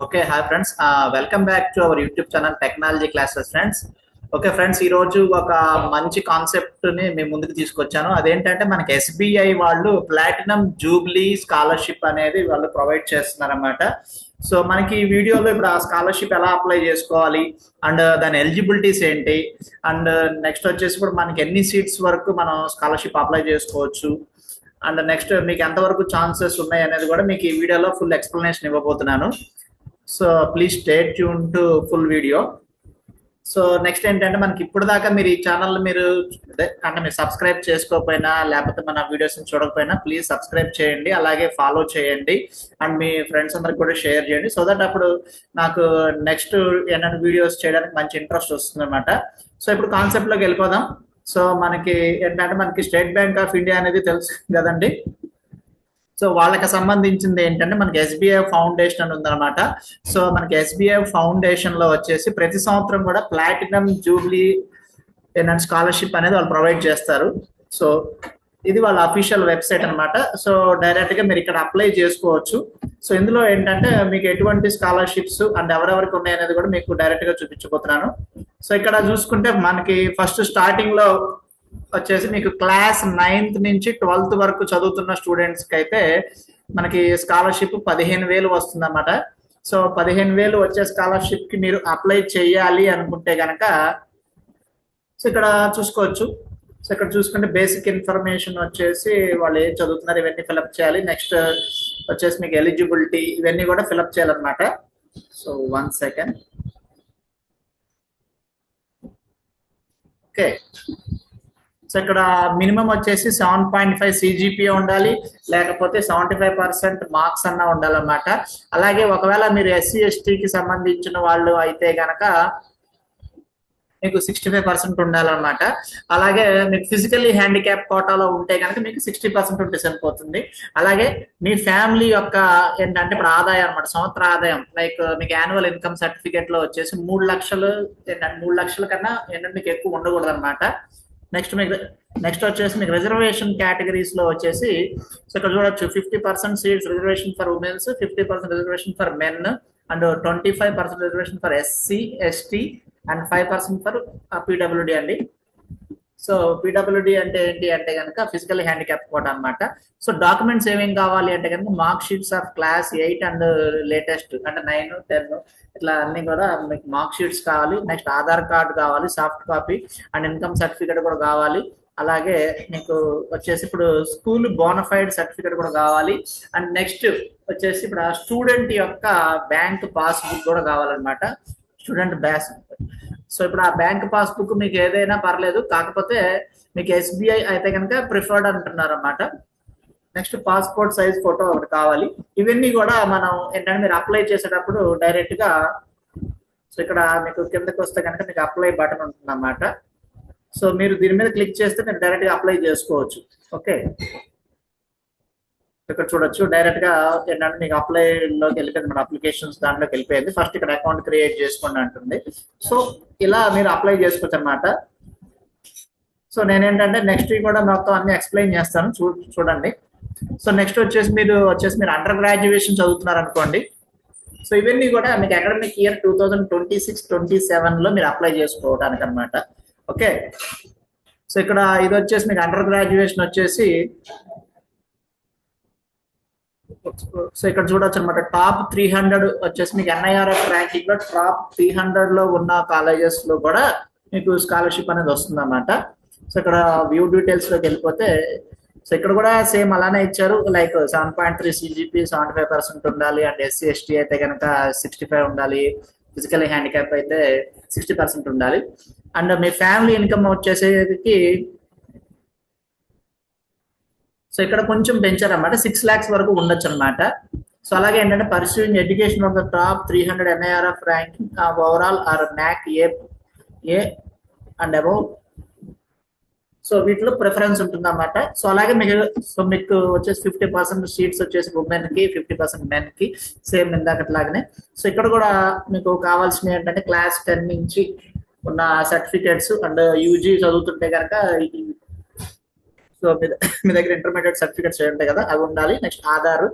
Okay. Hi friends. Welcome back to our YouTube channel technology classes friends. Okay friends, ఈరోజు ఒక మంచి కాన్సెప్ట్ని మేము ముందుకు తీసుకొచ్చాను. అదేంటంటే మనకి ఎస్బీఐ వాళ్ళు ప్లాటినం జూబ్లీ స్కాలర్షిప్ అనేది వాళ్ళు ప్రొవైడ్ చేస్తున్నారన్నమాట. సో మనకి ఈ వీడియోలో ఇప్పుడు ఆ స్కాలర్షిప్ ఎలా అప్లై చేసుకోవాలి అండ్ దాని ఎలిజిబిలిటీస్ ఏంటి అండ్ నెక్స్ట్ వచ్చేసి ఇప్పుడు మనకి ఎన్ని సీట్స్ వరకు మనం స్కాలర్షిప్ అప్లై చేసుకోవచ్చు అండ్ నెక్స్ట్ మీకు ఎంతవరకు ఛాన్సెస్ ఉన్నాయి అనేది కూడా మీకు ఈ వీడియోలో ఫుల్ ఎక్స్ప్లెనేషన్ ఇవ్వబోతున్నాను. So please stay tune to full video. So next ఏంటంటే మనకి ఇప్పుడు దాకా మీరు ఈ ఛానల్ మీరు అంటే మీరు సబ్స్క్రైబ్ చేసుకోకపోయినా లేకపోతే మన వీడియోస్ చూడకపోయినా ప్లీజ్ సబ్స్క్రైబ్ చేయండి, అలాగే ఫాలో చేయండి అండ్ మీ ఫ్రెండ్స్ అందరికి కూడా షేర్ చేయండి. సో దట్ అప్పుడు నాకు నెక్స్ట్ ఏమైనా వీడియోస్ చేయడానికి మంచి ఇంట్రెస్ట్ వస్తుంది అనమాట. సో ఇప్పుడు కాన్సెప్ట్లోకి వెళ్ళిపోదాం. సో మనకి ఏంటంటే మనకి స్టేట్ బ్యాంక్ ఆఫ్ ఇండియా అనేది తెలుసు కదండి. సో వాళ్ళకి సంబంధించింది ఏంటంటే మనకి ఎస్బీఐ ఫౌండేషన్ అని ఉందన్నమాట. సో మనకి ఎస్బీఐ ఫౌండేషన్ లో వచ్చేసి ప్రతి సంవత్సరం కూడా ప్లాటినం జూబ్లీ స్కాలర్షిప్ అనేది వాళ్ళు ప్రొవైడ్ చేస్తారు. సో ఇది వాళ్ళ అఫీషియల్ వెబ్సైట్ అనమాట. సో డైరెక్ట్ గా మీరు ఇక్కడ అప్లై చేసుకోవచ్చు. సో ఇందులో ఏంటంటే మీకు ఎటువంటి స్కాలర్షిప్స్ అండ్ ఎవరెవరికి ఉన్నాయి అనేది కూడా మీకు డైరెక్ట్ గా చూపించబోతున్నాను. సో ఇక్కడ చూసుకుంటే మనకి ఫస్ట్ స్టార్టింగ్ లో వచ్చేసి మీకు క్లాస్ 9th నుంచి 12th వరకు చదువుతున్న స్టూడెంట్స్ కి అయితే మనకి స్కాలర్షిప్ 15,000 వస్తుంది అన్నమాట. సో 15,000 వచ్చే స్కాలర్షిప్ కి మీరు అప్లై చేయాలి అనుకుంటే గనక సో ఇక్కడ చూసుకోవచ్చు. సో ఇక్కడ చూసుకుంటే బేసిక్ ఇన్ఫర్మేషన్ వచ్చేసి వాళ్ళు ఏం చదువుతున్నారు ఇవన్నీ ఫిలప్ చేయాలి. నెక్స్ట్ వచ్చేసి మీకు ఎలిజిబిలిటీ ఇవన్నీ కూడా ఫిలప్ చేయాలన్నమాట. So 1 second. ఓకే. సో ఇక్కడ మినిమం వచ్చేసి 7.5 సిజిపిఏ ఉండాలి, లేకపోతే 75% మార్క్స్ అన్నా ఉండాలన్నమాట. అలాగే ఒకవేళ మీరు ఎస్సీ ఎస్టీకి సంబంధించిన వాళ్ళు అయితే గనక మీకు 65% ఉండాలన్నమాట. అలాగే మీకు ఫిజికల్లీ హ్యాండిక్యాప్ కోటాలో ఉంటే కనుక మీకు 60% ఉంటే సరిపోతుంది. అలాగే మీ ఫ్యామిలీ యొక్క ఏంటంటే ఇప్పుడు ఆదాయం అనమాట, సంవత్సర ఆదాయం లైక్ మీకు యాన్యువల్ ఇన్కమ్ సర్టిఫికేట్ లో వచ్చేసి 3 లక్షలు ఏంటంటే 3 లక్షల కన్నా ఏంటంటే మీకు ఎక్కువ ఉండకూడదు అనమాట. నెక్స్ట్ వచ్చేసి మీకు రిజర్వేషన్ కేటగిరీస్ లో వచ్చేసి సో ఇక్కడ చూడొచ్చు 50% seats reservation for women's, 50% reservation for men and 25% reservation for SC ST and 5% for PWD అండి. సో పీడబ్ల్యూడి అంటే ఏంటి అంటే కనుక ఫిజికల్ హ్యాండిక్యాప్ కోట అనమాట. సో డాక్యుమెంట్స్ ఏమేమి కావాలి అంటే కనుక mark sheets of class 8 and latest అంటే 9, 10 ఇట్లా అన్ని కూడా మీకు మార్క్ షీట్స్ కావాలి. నెక్స్ట్ ఆధార్ కార్డు కావాలి soft copy and income certificate కూడా కావాలి. అలాగే మీకు వచ్చేసి ఇప్పుడు స్కూల్ బోనఫైడ్ సర్టిఫికేట్ కూడా కావాలి. అండ్ నెక్స్ట్ వచ్చేసి ఇప్పుడు ఆ స్టూడెంట్ యొక్క బ్యాంక్ పాస్బుక్ కూడా కావాలన్నమాట, స్టూడెంట్ బ్యాస్. సో ఇప్పుడు ఆ బ్యాంక్ పాస్బుక్ మీకు ఏదైనా పర్లేదు, కాకపోతే మీకు ఎస్బీఐ అయితే కనుక ప్రిఫర్డ్ అంటున్నారు అన్నమాట. నెక్స్ట్ పాస్పోర్ట్ సైజ్ ఫోటో ఒకటి కావాలి. ఇవన్నీ కూడా మనం ఏంటంటే మీరు అప్లై చేసేటప్పుడు డైరెక్ట్ గా సో ఇక్కడ మీకు కిందకి వస్తే కనుక మీకు అప్లై బటన్ ఉంటుంది అన్నమాట. సో మీరు దీని మీద క్లిక్ చేస్తే మీరు డైరెక్ట్ గా అప్లై చేసుకోవచ్చు. ఓకే, ఇక్కడ చూడొచ్చు డైరెక్ట్ గా ఏంటంటే మీకు అప్లై లోకి వెళ్ళిపోయింది, మన అప్లికేషన్స్ దాంట్లోకి వెళ్ళిపోయింది. ఫస్ట్ ఇక్కడ అకౌంట్ క్రియేట్ చేసుకోండి అంటుంది. సో ఇలా మీరు అప్లై చేసుకోవచ్చు అనమాట. సో నేనేంటంటే నెక్స్ట్ కూడా మొత్తం అన్ని ఎక్స్ప్లెయిన్ చేస్తాను, చూడండి. సో నెక్స్ట్ వచ్చేసి మీరు అండర్ గ్రాడ్యుయేషన్ చదువుతున్నారు అనుకోండి. సో ఇవన్నీ కూడా మీకు అకాడమిక్ ఇయర్ 2026-27 లో మీరు అప్లై చేసుకోవడానికి అనమాట. ఓకే, సో ఇక్కడ ఇది వచ్చేసి మీకు అండర్ గ్రాడ్యుయేషన్ వచ్చేసి సో ఇక్కడ చూడొచ్చు అనమాట. టాప్ 300 వచ్చేసి మీకు ఎన్ఐఆర్ఎఫ్ ర్యాంకింగ్ లో టాప్ 300 లో ఉన్న కాలేజెస్ లో కూడా మీకు స్కాలర్షిప్ అనేది వస్తుంది అన్నమాట. సో ఇక్కడ వ్యూ డీటెయిల్స్ లోకి వెళ్ళిపోతే సో ఇక్కడ కూడా సేమ్ అలానే ఇచ్చారు, లైక్ 7.3 సిజిపి 75% ఉండాలి అండ్ ఎస్సీ ఎస్టీ అయితే కనుక 65 ఉండాలి, ఫిజికల్ హ్యాండిక్యాప్ అయితే 60% ఉండాలి. అండ్ మీ ఫ్యామిలీ ఇన్కమ్ వచ్చేసరికి సో ఇక్కడ కొంచెం పెంచారన్నమాట, 6 lakhs వరకు ఉండొచ్చు అనమాట. సో అలాగే ఏంటంటే pursuing education of the top 300 NIRF ranking overall or NAAC A and above. So వీటిలో ప్రిఫరెన్స్ ఉంటుంది అన్నమాట. సో అలాగే మీకు వచ్చేసి 50% సీట్స్ వచ్చేసి ఉమెన్ కి, 50% మెన్ కి, సేమ్ ఇందాకట్లాగానే. సో ఇక్కడ కూడా మీకు కావాల్సినవి ఏంటంటే క్లాస్ 10 నుంచి ఉన్న సర్టిఫికేట్స్ అండ్ యూజీ చదువుతుంటే కనుక సో మీ దగ్గర ఇంటర్మీడియట్ సర్టిఫికేట్స్ ఉంటాయి కదా, అవి ఉండాలి. Next Aadhaar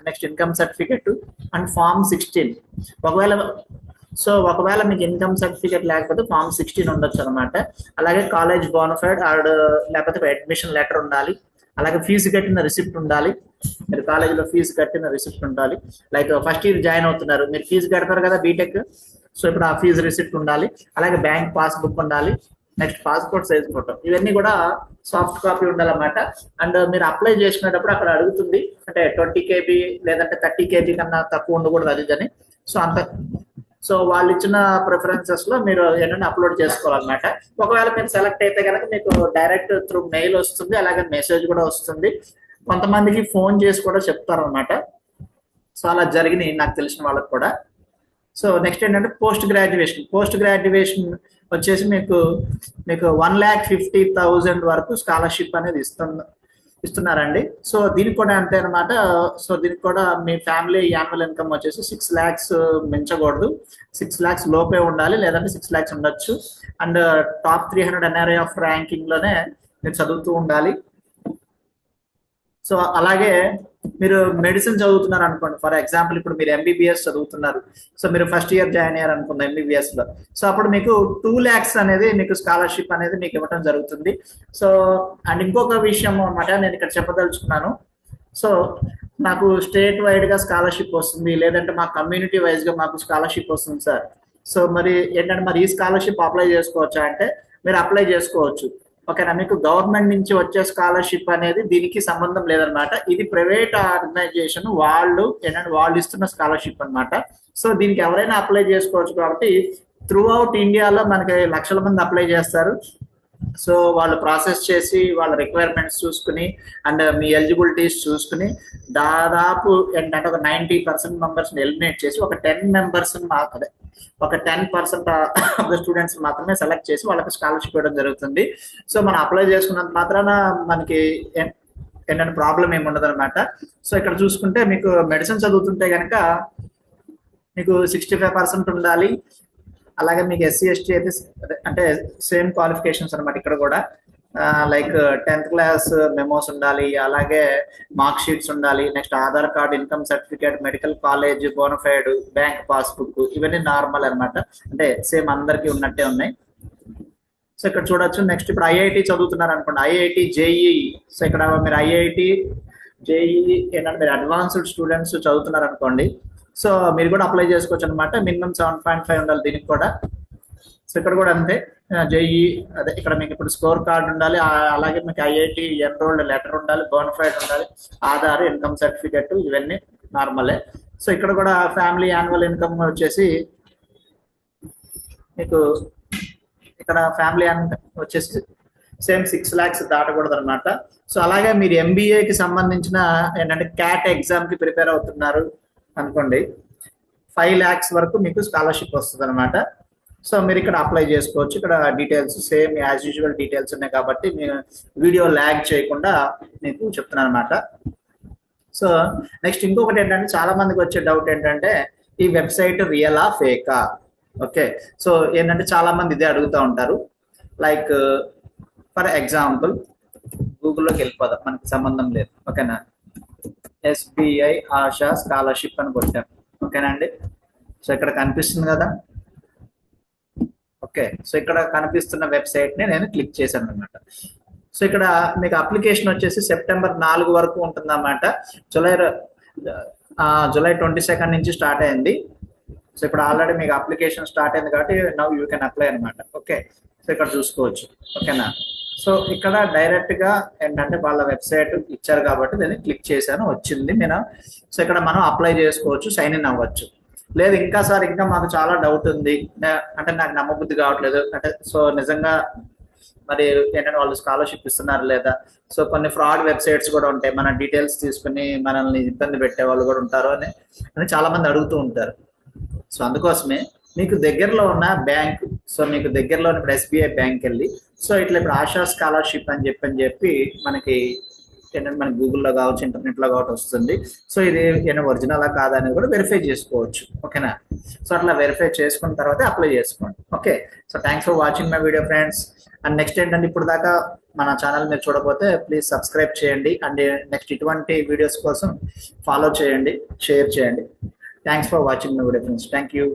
next income certificate and form 16. ఒకవేళ మీకు ఇన్కమ్ సర్టిఫికేట్ లేకపోతే ఫామ్ 16 ఉండొచ్చు అనమాట. అలాగే కాలేజ్ బోనఫైడ్ లేకపోతే అడ్మిషన్ లెటర్ ఉండాలి. అలాగే ఫీజు కట్టిన రిసిప్ట్ ఉండాలి. మీరు కాలేజీలో ఫీజు కట్టిన రిసిప్ట్ ఉండాలి. లైక్ ఫస్ట్ ఇయర్ జాయిన్ అవుతున్నారు, మీరు ఫీజు కడతారు కదా బీటెక్, సో ఇప్పుడు ఆ ఫీజు రిసిప్ట్ ఉండాలి. అలాగే బ్యాంక్ పాస్బుక్ ఉండాలి. నెక్స్ట్ పాస్పోర్ట్ సైజ్ ఫోటో, ఇవన్నీ కూడా సాఫ్ట్ కాపీ ఉండాలన్నమాట. అండ్ మీరు అప్లై చేసుకునేటప్పుడు అక్కడ అడుగుతుంది అంటే 20 KB లేదంటే 30 KB కన్నా తక్కువ ఉండకూడదు అది అని. సో వాళ్ళు ఇచ్చిన ప్రిఫరెన్సెస్ లో మీరు ఏంటంటే అప్లోడ్ చేసుకోవాలన్నమాట. ఒకవేళ మీరు సెలెక్ట్ అయితే కనుక మీకు డైరెక్ట్ త్రూ మెయిల్ వస్తుంది, అలాగే మెసేజ్ కూడా వస్తుంది. కొంతమందికి ఫోన్ చేసి కూడా చెప్తారు అనమాట. సో అలా జరిగినాయి నాకు తెలిసిన వాళ్ళకి కూడా. సో నెక్స్ట్ ఏంటంటే పోస్ట్ గ్రాడ్యుయేషన్ వచ్చేసి మీకు 1,50,000 వరకు స్కాలర్షిప్ అనేది ఇస్తున్నారండి. సో దీనికి కూడా అంతే అనమాట. సో దీనికి కూడా మీ ఫ్యామిలీ యాన్యువల్ ఇన్కమ్ వచ్చేసి 6 lakhs మించకూడదు, 6 lakhs లోపే ఉండాలి, లేదంటే 6 lakhs ఉండొచ్చు. And top 300 NRI of ranking లోనే మీరు చదువుతూ ఉండాలి. సో అలాగే మీరు మెడిసిన్ చదువుతున్నారు అనుకోండి, ఫర్ ఎగ్జాంపుల్ ఇప్పుడు మీరు MBBS చదువుతున్నారు. సో మీరు ఫస్ట్ ఇయర్ జాయిన్ అయ్యారు అనుకుందాం MBBS లో. సో అప్పుడు మీకు 2 lakhs అనేది మీకు స్కాలర్షిప్ అనేది మీకు ఇవ్వడం జరుగుతుంది. సో అండ్ ఇంకొక విషయం అన్నమాట నేను ఇక్కడ చెప్పదలుచుకున్నాను. సో నాకు స్టేట్ వైడ్ గా స్కాలర్షిప్ వస్తుంది, లేదంటే మా కమ్యూనిటీ వైజ్ గా మాకు స్కాలర్షిప్ వస్తుంది సార్. సో మరి ఏంటంటే మరి ఈ స్కాలర్షిప్ అప్లై చేసుకోవచ్చా అంటే మీరు అప్లై చేసుకోవచ్చు. ఓకేనా, మీకు గవర్నమెంట్ నుంచి వచ్చే స్కాలర్షిప్ అనేది దీనికి సంబంధం లేదనమాట. ఇది ప్రైవేట్ ఆర్గనైజేషన్ వాళ్ళు ఏంటంటే వాళ్ళు ఇస్తున్న స్కాలర్షిప్ అనమాట. సో దీనికి ఎవరైనా అప్లై చేసుకోవచ్చు. కాబట్టి త్రూ అవుట్ ఇండియాలో మనకి లక్షల మంది అప్లై చేస్తారు. సో వాళ్ళు ప్రాసెస్ చేసి వాళ్ళ రిక్వైర్మెంట్స్ చూసుకుని అండ్ మీ ఎలిజిబిలిటీస్ చూసుకుని దాదాపు ఏంటంటే ఒక 90% మెంబర్స్ ఎలిమినేట్ చేసి ఒక 10% ఆఫ్ ద స్టూడెంట్స్ మాత్రమే సెలెక్ట్ చేసి వాళ్ళకి స్కాలర్షిప్ ఇవ్వడం జరుగుతుంది. సో మనం అప్లై చేసుకున్నంత మాత్రాన మనకి ఏంటంటే ప్రాబ్లం ఏమి ఉండదు అనమాట. సో ఇక్కడ చూసుకుంటే మీకు మెడిసిన్ చదువుతుంటే కనుక మీకు 65% ఉండాలి. అలాగే మీకు SC ST అయితే అంటే సేమ్ క్వాలిఫికేషన్స్ అనమాట. ఇక్కడ కూడా లైక్ 10th క్లాస్ మెమోస్ ఉండాలి, అలాగే మార్క్ షీట్స్ ఉండాలి, next Aadhaar card, income certificate, medical college bonafide, bank passbook, ఇవన్నీ నార్మల్ అనమాట. అంటే సేమ్ అందరికీ ఉన్నట్టే ఉన్నాయి. సో ఇక్కడ చూడొచ్చు. నెక్స్ట్ ఇప్పుడు IIT చదువుతున్నారు అనుకోండి, IIT JEE. సో ఇక్కడ మీరు IIT JEE ఏంటంటే మీరు అడ్వాన్స్డ్ స్టూడెంట్స్ చదువుతున్నారు అనుకోండి, సో మీరు కూడా అప్లై చేసుకోవచ్చు అనమాట. మినిమం 7.5 ఉండాలి దీనికి కూడా. సో ఇక్కడ కూడా అంతే JEE అదే ఇక్కడ మీకు ఇప్పుడు స్కోర్ కార్డ్ ఉండాలి, అలాగే మీకు IIT ఎన్రోల్డ్ లెటర్ ఉండాలి, బోనఫైడ్ ఉండాలి, ఆధార్, ఇన్కమ్ సర్టిఫికెట్, ఇవన్నీ నార్మలే. సో ఇక్కడ కూడా ఫ్యామిలీ యాన్యువల్ ఇన్కమ్ వచ్చేసి మీకు ఇక్కడ ఫ్యామిలీ వచ్చేసి సేమ్ 6 lakhs దాటకూడదు అనమాట. సో అలాగే మీరు MBAకి సంబంధించిన ఏంటంటే CAT ఎగ్జామ్ కి ప్రిపేర్ అవుతున్నారు అనుకోండి, 5 lakhs వరకు మీకు స్కాలర్షిప్ వస్తుంది అనమాట. సో మీరు ఇక్కడ అప్లై చేసుకోవచ్చు. ఇక్కడ details same as usual details ఉన్నాయి కాబట్టి మీరు వీడియో ల్యాగ్ చేయకుండా మీకు చెప్తున్నాను అనమాట. సో నెక్స్ట్ ఇంకొకటి ఏంటంటే చాలా మందికి వచ్చే డౌట్ ఏంటంటే ఈ వెబ్సైట్ రియలా ఫేకా. ఓకే, సో ఏంటంటే చాలా మంది ఇదే అడుగుతూ ఉంటారు. లైక్ ఫర్ ఎగ్జాంపుల్ గూగుల్లోకి వెళ్ళిపోదాం, మనకి సంబంధం లేదు. ఓకేనా, SBI ఆశా స్కాలర్షిప్ అని కొట్టాం. ఓకేనా అండి. సో ఇక్కడ కనిపిస్తుంది కదా. ఓకే, సో ఇక్కడ కనిపిస్తున్న వెబ్సైట్ ని నేను క్లిక్ చేశాను అనమాట. సో ఇక్కడ మీకు అప్లికేషన్ వచ్చేసి సెప్టెంబర్ 4 వరకు ఉంటుందన్నమాట. జూలై 22 నుంచి స్టార్ట్ అయింది. సో ఇప్పుడు ఆల్రెడీ మీకు అప్లికేషన్ స్టార్ట్ అయింది కాబట్టి నౌ యూ కెన్ అప్లై అనమాట. ఓకే, సో ఇక్కడ చూసుకోవచ్చు. ఓకేనా, సో ఇక్కడ డైరెక్ట్ గా ఏంటంటే వాళ్ళ వెబ్సైట్ ఇచ్చారు కాబట్టి నేను క్లిక్ చేశాను, వచ్చింది నేను. సో ఇక్కడ మనం అప్లై చేసుకోవచ్చు, సైన్ ఇన్ అవ్వచ్చు. లేదు ఇంకా సార్ ఇంకా మాకు చాలా డౌట్ ఉంది అంటే నాకు నమ్మబుద్ధి కావట్లేదు అంటే, సో నిజంగా మరి ఏంటంటే వాళ్ళు స్కాలర్షిప్ ఇస్తున్నారు లేదా, సో కొన్ని ఫ్రాడ్ వెబ్సైట్స్ కూడా ఉంటాయి, మన డీటెయిల్స్ తీసుకుని మనల్ని ఇబ్బంది పెట్టే వాళ్ళు కూడా ఉంటారు అని చాలా మంది అడుగుతూ ఉంటారు. సో అందుకోసమే మీకు దగ్గరలో ఉన్న బ్యాంక్, సో మీకు దగ్గరలో ఇప్పుడు SBI బ్యాంక్ వెళ్ళి సో ఇట్లా ఇప్పుడు ఆశా స్కాలర్షిప్ అని చెప్పి మనకి ఏంటంటే మనకి గూగుల్లో కావచ్చు, ఇంటర్నెట్లో కావచ్చు వస్తుంది. సో ఇది ఏమైనా ఒరిజినలా కాదా అనేది కూడా వెరిఫై చేసుకోవచ్చు. ఓకేనా? సో అట్లా వెరిఫై చేసుకున్న తర్వాత అప్లై చేసుకోండి. Okay, so thanks for watching my video friends. And next ఏంటంటే ఇప్పుడు దాకా మన ఛానల్ మీరు చూడకపోతే ప్లీజ్ సబ్స్క్రైబ్ చేయండి. అండ్ నెక్స్ట్ ఇటువంటి వీడియోస్ కోసం ఫాలో చేయండి, షేర్ చేయండి. Thanks for watching my video friends. Thank you.